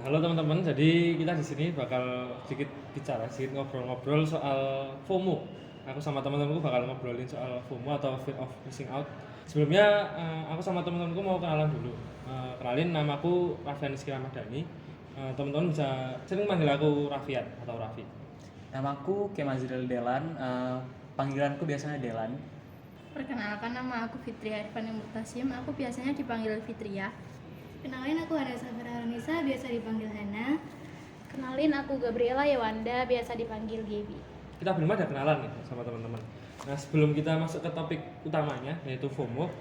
Halo teman-teman, jadi kita di sini bakal sedikit bicara, sedikit ngobrol-ngobrol soal FOMO. Aku sama teman-temanku bakal ngobrolin soal FOMO atau fear of missing out. Sebelumnya aku sama teman-temanku mau kenalan dulu. Kenalin, namaku Raffian Rizky Ramadhani. Teman-teman bisa sering manggil aku Raffian atau Raffi. Namaku Kemazril Delan, panggilanku biasanya Delan. Perkenalkan, nama aku Fitria Irfan Mutasim. Aku biasanya dipanggil Fitria. Kenalin, aku Hana Safira Ranisa, biasa dipanggil Hana. Kenalin, aku Gabriela Yawanda, biasa dipanggil Gaby. Kita belum ada kenalan nih sama teman-teman. Nah, sebelum kita masuk ke topik utamanya yaitu FOMO,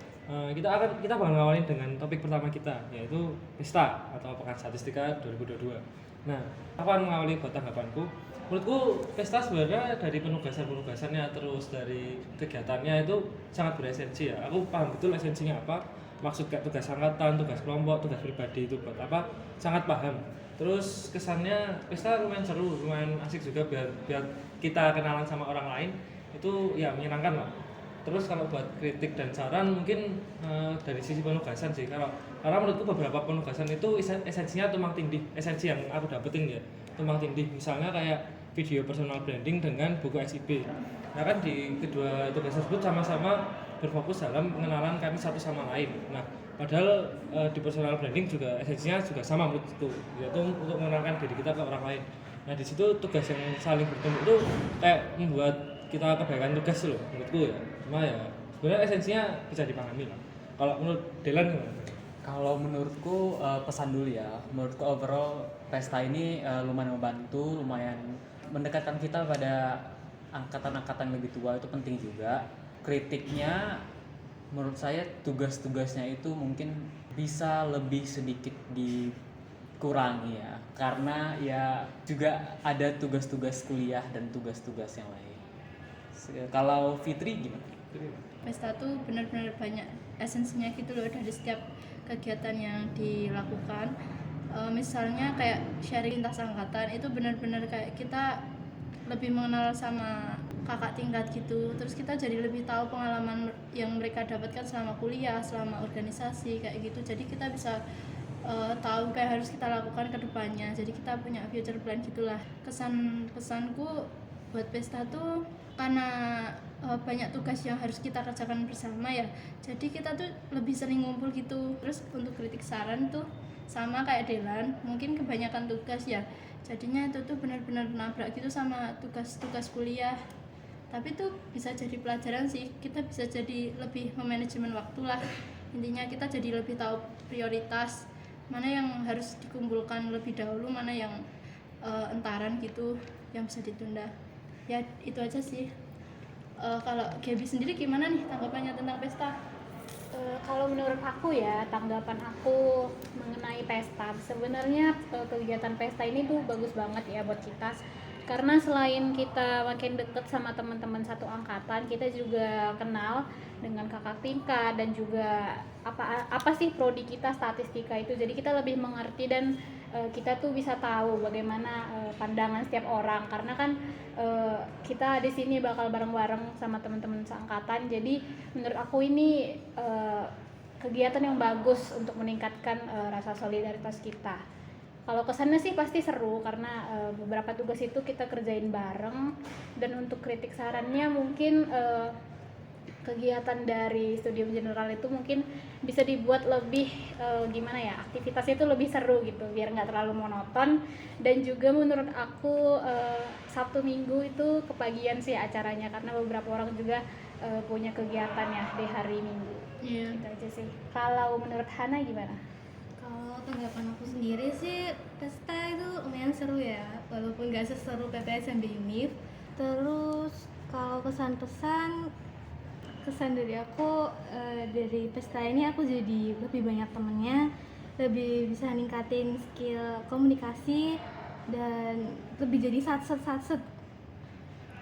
kita bakal ngawalin dengan topik pertama kita yaitu pesta atau pekan statistika 2022. Nah, aku akan mengawali buat tanggapanku. Menurutku pesta sebenarnya dari penugasannya terus dari kegiatannya itu sangat beresensi ya. Aku paham betul esensinya apa, maksud kayak tugas angkatan, tugas kelompok, tugas pribadi itu buat apa, sangat paham. Terus kesannya pesta lumayan seru, lumayan asik juga biar kita kenalan sama orang lain itu ya menyenangkan lah. Terus kalau buat kritik dan saran mungkin dari sisi penugasan sih, karena menurutku beberapa penugasan itu esensinya tumpang tindih, esensi yang aku dapetin ya tumpang tindih. Misalnya kayak video personal branding dengan buku SIP. Nah kan di kedua tugas tersebut sama-sama berfokus dalam pengenalan kami satu sama lain. Nah padahal di personal branding juga esensinya juga sama menurutku, yaitu untuk mengenalkan diri kita ke orang lain. Nah di situ tugas yang saling bertemu itu kayak membuat kita kebaikan tugas loh menurutku ya. Cuma ya sebenarnya esensinya bisa dipahami lah. Kalau menurut Delan gimana? Kalau menurutku pesan dulu ya. Menurutku overall pesta ini lumayan membantu, lumayan mendekatkan kita pada angkatan-angkatan lebih tua, itu penting juga. Kritiknya menurut saya tugas-tugasnya itu mungkin bisa lebih sedikit dikurangi ya. Karena ya juga ada tugas-tugas kuliah dan tugas-tugas yang lain. Kalau Fitri gimana? Pesta tuh benar-benar banyak esensinya gitu loh dari setiap kegiatan yang dilakukan. Misalnya kayak sharing lintas angkatan itu benar-benar kayak kita lebih mengenal sama kakak tingkat gitu. Terus kita jadi lebih tahu pengalaman yang mereka dapatkan selama kuliah, selama organisasi kayak gitu. Jadi kita bisa tahu kayak harus kita lakukan ke depannya. Jadi kita punya future plan gitulah. Pesanku buat pesta tuh karena banyak tugas yang harus kita kerjakan bersama ya. Jadi kita tuh lebih sering ngumpul gitu. Terus untuk kritik saran tuh sama kayak Delan, mungkin kebanyakan tugas ya. Jadinya itu tuh benar-benar nabrak gitu sama tugas-tugas kuliah. Tapi tuh bisa jadi pelajaran sih. Kita bisa jadi lebih memanajemen waktu lah. Intinya kita jadi lebih tahu prioritas mana yang harus dikumpulkan lebih dahulu, mana yang entaran gitu yang bisa ditunda. Ya itu aja sih. Kalau Gaby sendiri gimana nih tanggapannya tentang pesta? Kalau menurut aku ya, tanggapan aku mengenai pesta, sebenarnya kegiatan pesta ini tuh bagus banget ya buat kita. Karena selain kita makin deket sama teman-teman satu angkatan, kita juga kenal dengan kakak tingkat dan juga apa sih prodi kita statistika itu. Jadi kita lebih mengerti dan kita tuh bisa tahu bagaimana pandangan setiap orang, karena kan kita di sini bakal bareng-bareng sama teman-teman seangkatan. Jadi menurut aku ini kegiatan yang bagus untuk meningkatkan rasa solidaritas kita. Kalau kesannya sih pasti seru karena beberapa tugas itu kita kerjain bareng. Dan untuk kritik sarannya mungkin kegiatan dari studium general itu mungkin bisa dibuat lebih gimana ya, aktivitasnya itu lebih seru gitu biar nggak terlalu monoton. Dan juga menurut aku Sabtu Minggu itu kepagian sih acaranya, karena beberapa orang juga punya kegiatan ya di hari Minggu. Iya. Gitu aja sih. Kalau menurut Hana gimana? Kalau tanggapan aku sendiri sih, pesta itu lumayan seru ya, walaupun gak seseru PPSMB Unif. Terus kalau kesan dari aku dari pesta ini aku jadi lebih banyak temennya, lebih bisa ningkatin skill komunikasi dan lebih jadi satset.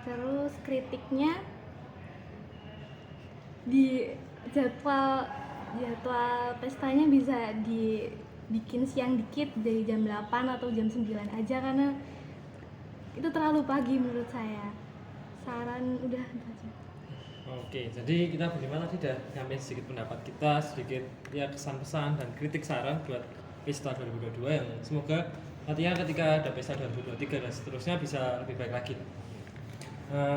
Terus kritiknya di jadwal pestanya bisa dibikin siang dikit dari jam 8 atau jam 9 aja, karena itu terlalu pagi menurut saya. Saran udah itu aja. Oke, jadi kita bagaimana tidak nyampein sedikit pendapat kita, sedikit ya kesan pesan dan kritik saran buat pesta 2022 yang semoga Artinya ketika ada pesta 2023 dan seterusnya bisa lebih baik lagi.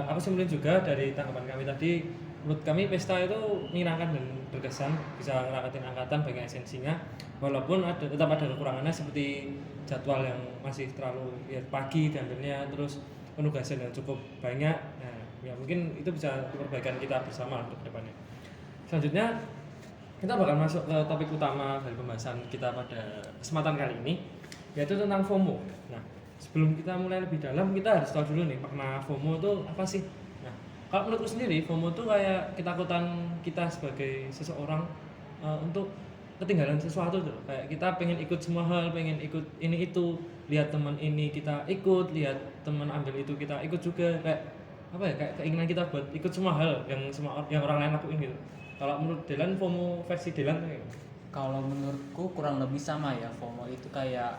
Aku simpulin juga dari tanggapan kami tadi, menurut kami pesta itu menyenangkan dan berkesan, bisa ngangkatin angkatan banyak esensinya, walaupun tetap ada kekurangannya seperti jadwal yang masih terlalu ya, pagi diambilnya, terus penugasan yang cukup banyak. Nah, ya mungkin itu bisa perbaikan kita bersama untuk depannya. Selanjutnya kita bakal masuk ke topik utama dari pembahasan kita pada kesempatan kali ini, yaitu tentang FOMO. Nah, sebelum kita mulai lebih dalam, kita harus tahu dulu nih makna FOMO itu apa sih. Nah, kalau menurutku sendiri, FOMO itu kayak ketakutan kita sebagai seseorang untuk ketinggalan sesuatu tuh. Kayak kita pengen ikut semua hal, pengen ikut ini itu, lihat teman ini kita ikut, lihat teman ambil itu kita ikut juga, kayak apa ya, kayak keinginan kita buat ikut semua hal yang orang lain lakuin gitu. Kalau menurut Delan, FOMO versi Delan kayak gimana? Kalau menurutku kurang lebih sama ya. FOMO itu kayak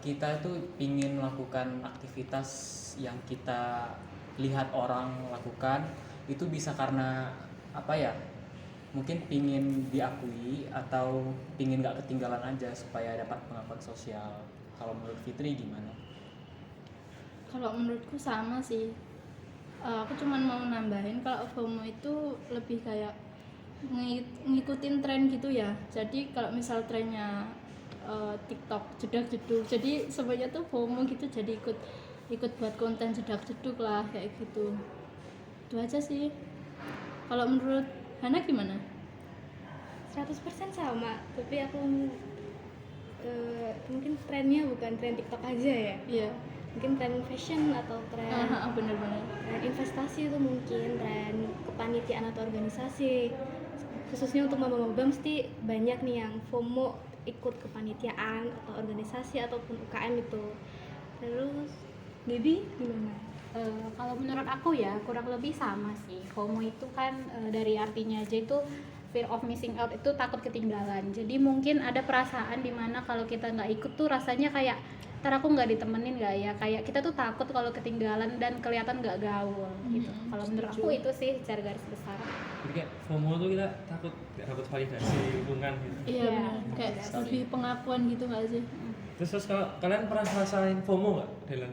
kita tuh ingin melakukan aktivitas yang kita lihat orang lakukan, itu bisa karena apa ya, mungkin pingin diakui atau pingin gak ketinggalan aja supaya dapat pengakuan sosial. Kalau menurut Fitri gimana? Kalau menurutku sama sih. Aku cuman mau nambahin kalau FOMO itu lebih kayak ngikutin tren gitu ya. Jadi kalau misal trennya TikTok jedak-jeduk, jadi semuanya tuh FOMO gitu, jadi ikut buat konten jedak-jeduk lah kayak gitu. Itu aja sih. Kalau menurut Hana gimana? 100% sama, tapi aku mungkin trennya bukan tren TikTok aja ya. Iya. Mungkin tren fashion atau tren Bener-bener. tren investasi itu, mungkin tren kepanitiaan atau organisasi. Khususnya untuk maba-maba mesti banyak nih yang FOMO ikut kepanitiaan atau organisasi ataupun UKM itu. Terus Gaby gimana? Kalau menurut aku ya kurang lebih sama sih. FOMO itu kan dari artinya aja itu fear of missing out, itu takut ketinggalan. Jadi mungkin ada perasaan dimana kalau kita nggak ikut tuh rasanya kayak ntar aku nggak ditemenin nggak ya, kayak kita tuh takut kalau ketinggalan dan kelihatan nggak gaul gitu. Kalau menurut aku itu sih secara garis besar. Jadi kayak FOMO tuh kita takut gak dapat validasi lingkungan gitu. Iya, Iya, benar. Kayak lebih pengakuan gitu nggak sih? Terus kalau kalian pernah ngerasain FOMO nggak, Delan?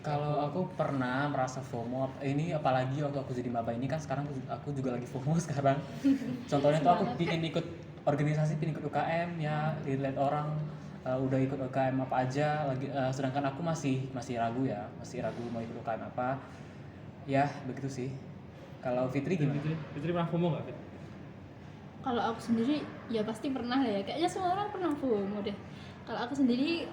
Kalau aku pernah merasa FOMO, ini apalagi waktu aku jadi maba ini kan, sekarang aku juga lagi FOMO sekarang. Contohnya tuh aku pingin ikut organisasi, pingin ikut UKM ya, dilihat orang udah ikut UKM apa aja lagi, sedangkan aku masih ragu ya, masih ragu mau ikut UKM apa. Ya, begitu sih. Kalau Fitri gimana? Fitri pernah FOMO nggak, Fit? Kalau aku sendiri ya pasti pernah lah ya. Kayaknya semua orang pernah FOMO deh. Kalau aku sendiri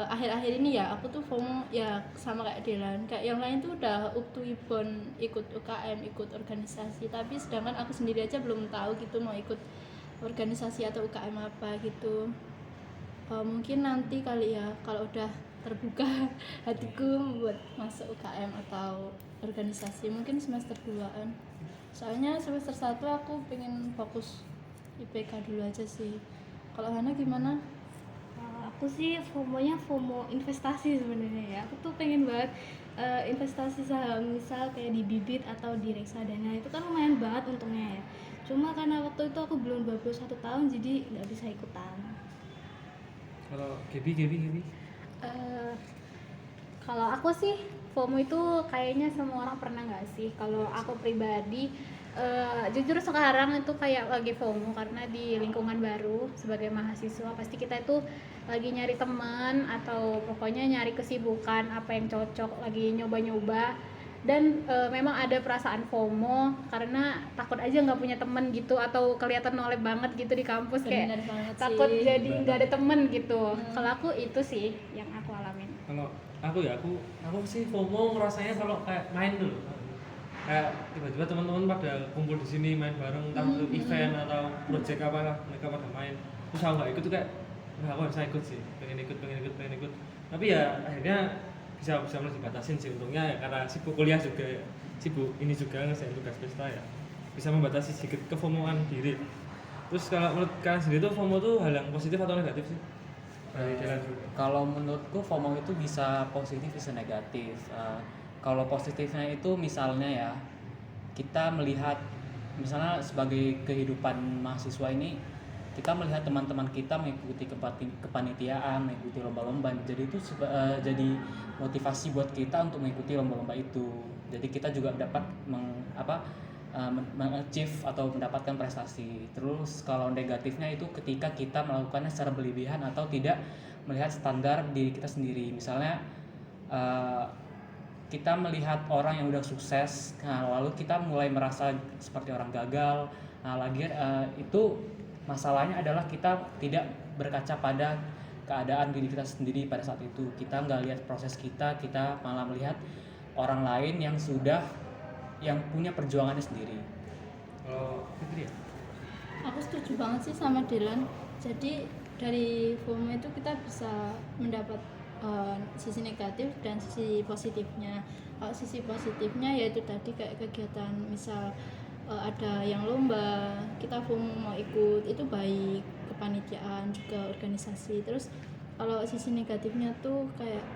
akhir-akhir ini ya aku tuh FOMO ya sama kayak Delan. Kayak yang lain tuh udah up to ibon ikut UKM, ikut organisasi. Tapi sedangkan aku sendiri aja belum tahu gitu mau ikut organisasi atau UKM apa gitu. Mungkin nanti kali ya kalau udah terbuka hatiku buat masuk UKM atau organisasi, mungkin semester 2-an. Soalnya semester 1 aku pengen fokus IPK dulu aja sih. Kalau Hana gimana? Aku sih FOMO-nya FOMO investasi sebenarnya ya. Aku tuh pengen banget investasi saham, misal kayak di Bibit atau di Reksadana. Itu kan lumayan banget untungnya ya. Cuma karena waktu itu aku belum 21 tahun jadi nggak bisa ikutan. Kalau Gaby. Kalau aku sih FOMO itu kayaknya semua orang pernah nggak sih? Kalau aku pribadi jujur sekarang itu kayak lagi FOMO karena di lingkungan baru sebagai mahasiswa pasti kita itu lagi nyari teman atau pokoknya nyari kesibukan apa yang cocok, lagi nyoba-nyoba. Dan memang ada perasaan FOMO karena takut aja nggak punya temen gitu atau kelihatan nolep banget gitu di kampus, Bener kayak banget takut sih. jadi nggak ada temen gitu. Kalau aku itu sih yang aku alamin. Kalau aku ya, aku sih FOMO ngerasanya kalau kayak main dulu. Kayak tiba-tiba teman-teman pada kumpul di sini main bareng, entah itu event atau project apa lah, mereka pada main. Terus aku nggak ikut tuh kayak, nah aku harus ikut sih, pengen ikut. Tapi ya akhirnya bisa mulai dibatasin sih, untungnya ya karena sibuk kuliah juga ya, sibuk ini juga ngerjain tugas pesta ya, bisa membatasi sedikit kefomoan diri. Terus kalau menurut kalian sendiri tuh FOMO tuh hal yang positif atau negatif sih? Dari Delan juga. Kalau menurutku FOMO itu bisa positif bisa negatif. Kalau positifnya itu misalnya ya, kita melihat misalnya sebagai kehidupan mahasiswa ini kita melihat teman-teman kita mengikuti kepanitiaan, mengikuti lomba-lomba, jadi itu jadi motivasi buat kita untuk mengikuti lomba-lomba itu. Jadi kita juga dapat mengachieve atau mendapatkan prestasi. Terus kalau negatifnya itu ketika kita melakukannya secara berlebihan atau tidak melihat standar diri kita sendiri. Misalnya kita melihat orang yang udah sukses, lalu kita mulai merasa seperti orang gagal. Nah, lagi itu masalahnya adalah kita tidak berkaca pada keadaan diri kita sendiri pada saat itu. Kita nggak lihat proses kita malah melihat orang lain yang punya perjuangannya sendiri. Kalau Fitri ya? Aku setuju banget sih sama Dylan. Jadi dari FOMO itu kita bisa mendapat sisi negatif dan sisi positifnya. Kalau sisi positifnya yaitu tadi kayak kegiatan misal ada yang lomba, kita FOMO mau ikut, itu baik, kepanitiaan juga organisasi. Terus kalau sisi negatifnya tuh kayak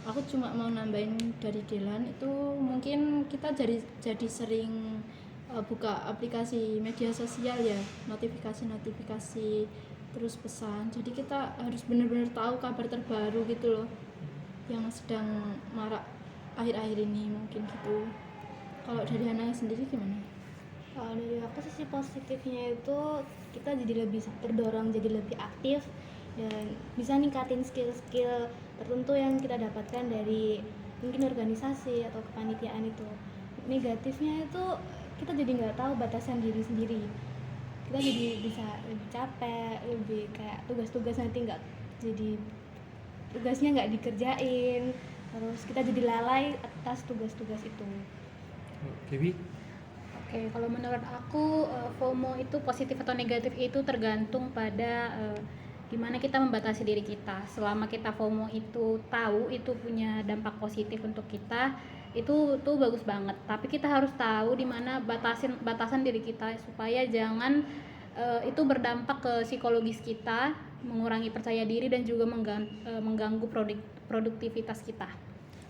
aku cuma mau nambahin dari Dylan, itu mungkin kita jadi sering buka aplikasi media sosial ya, notifikasi terus pesan, jadi kita harus benar-benar tahu kabar terbaru gitu loh yang sedang marak akhir-akhir ini, mungkin gitu. Kalau dari Hana sendiri gimana? Kalau dari aku sisi positifnya itu kita jadi lebih terdorong, jadi lebih aktif dan bisa ningkatin skill-skill tertentu yang kita dapatkan dari mungkin organisasi atau kepanitiaan itu. Negatifnya itu kita jadi nggak tahu batasan diri sendiri, kita jadi bisa lebih capek, lebih kayak tugas-tugas nanti nggak jadi tugasnya nggak dikerjain, terus kita jadi lalai atas tugas-tugas itu. Gaby? Oke, kalau menurut aku FOMO itu positif atau negatif itu tergantung pada gimana kita membatasi diri kita. Selama kita FOMO itu tahu itu punya dampak positif untuk kita, itu tuh bagus banget. Tapi kita harus tahu di mana batasan diri kita supaya jangan itu berdampak ke psikologis kita, mengurangi percaya diri dan juga mengganggu produktivitas kita.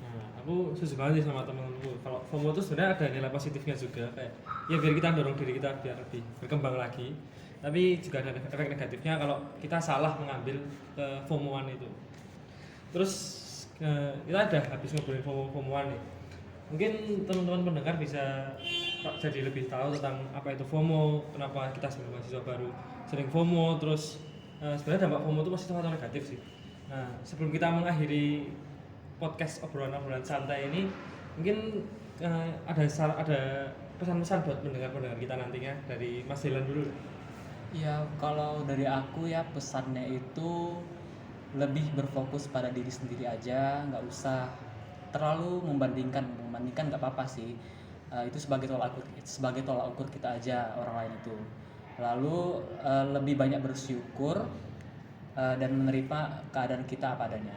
Nah, aku setuju banget sih sama teman-temanku. Kalau FOMO itu sebenarnya ada nilai positifnya juga, kayak ya biar kita dorong diri kita biar lebih berkembang lagi. Tapi juga ada efek negatifnya kalau kita salah mengambil FOMO-an itu. Terus kita ada habis ngobrolin FOMO-an nih. Mungkin teman-teman pendengar bisa jadi lebih tahu tentang apa itu FOMO, kenapa kita sebagai mahasiswa baru sering FOMO, terus sebenarnya dampak FOMO itu positif atau negatif sih. Nah, sebelum kita mengakhiri podcast obrolan-obrolan santai ini, mungkin ada pesan-pesan buat pendengar-pendengar kita nantinya dari Mas Dylan dulu. Ya, kalau dari aku ya pesannya itu lebih berfokus pada diri sendiri aja, nggak usah terlalu membandingkan nggak apa-apa sih. Itu sebagai tolak ukur kita aja orang lain itu. Lalu lebih banyak bersyukur dan menerima keadaan kita apa adanya.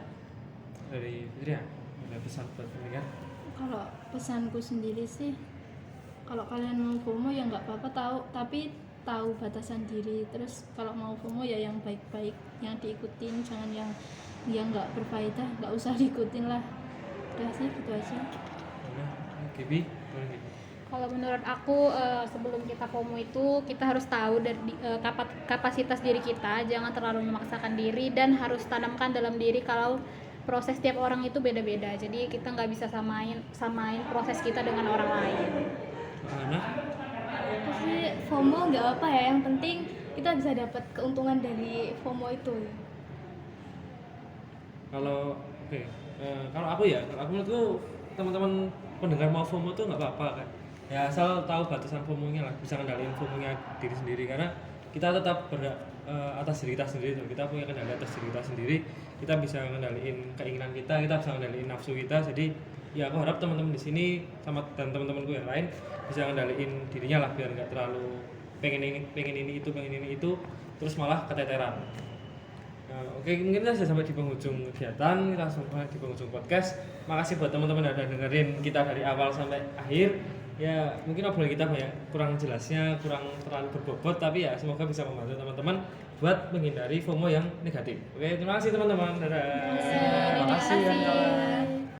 Dari Fitri ya, ada pesan buat pendengar? Kalau pesanku sendiri sih, kalau kalian mau FOMO ya nggak apa-apa, tahu batasan diri. Terus kalau mau FOMO ya yang baik-baik, yang diikutin, jangan yang nggak berfaedah, nggak usah diikutin lah. Udah sih gitu aja. Gaby, boleh Gaby? Kalau menurut aku sebelum kita FOMO itu kita harus tahu dari kapasitas diri kita, jangan terlalu memaksakan diri dan harus tanamkan dalam diri kalau proses tiap orang itu beda-beda. Jadi kita nggak bisa samain proses kita dengan orang lain. Hana? Aku sih FOMO nggak apa ya, yang penting kita bisa dapat keuntungan dari FOMO itu. Kalau kalau aku menurutku teman-teman pendengar mau FOMO tuh nggak apa-apa kan. Ya asal tahu batasan FOMO-nya lah, bisa kendaliin FOMO-nya diri sendiri, karena kita tetap atas diri kita sendiri tuh. Kita punya kendali atas diri kita sendiri. Kita bisa kendaliin keinginan kita bisa kendaliin nafsu kita. Jadi ya aku harap teman-teman di sini dan teman-temanku yang lain bisa kendaliin dirinya lah, biar nggak terlalu pengen ini itu terus malah keteteran. Oke, mungkin kita sudah sampai di penghujung kegiatan, kita sampai di penghujung podcast. Makasih buat teman-teman yang udah dengerin kita dari awal sampai akhir. Ya mungkin obrolan kita kurang jelasnya, kurang terlalu berbobot, tapi ya semoga bisa membantu teman-teman buat menghindari FOMO yang negatif. Oke, terima kasih teman-teman. Dadah. Terima kasih.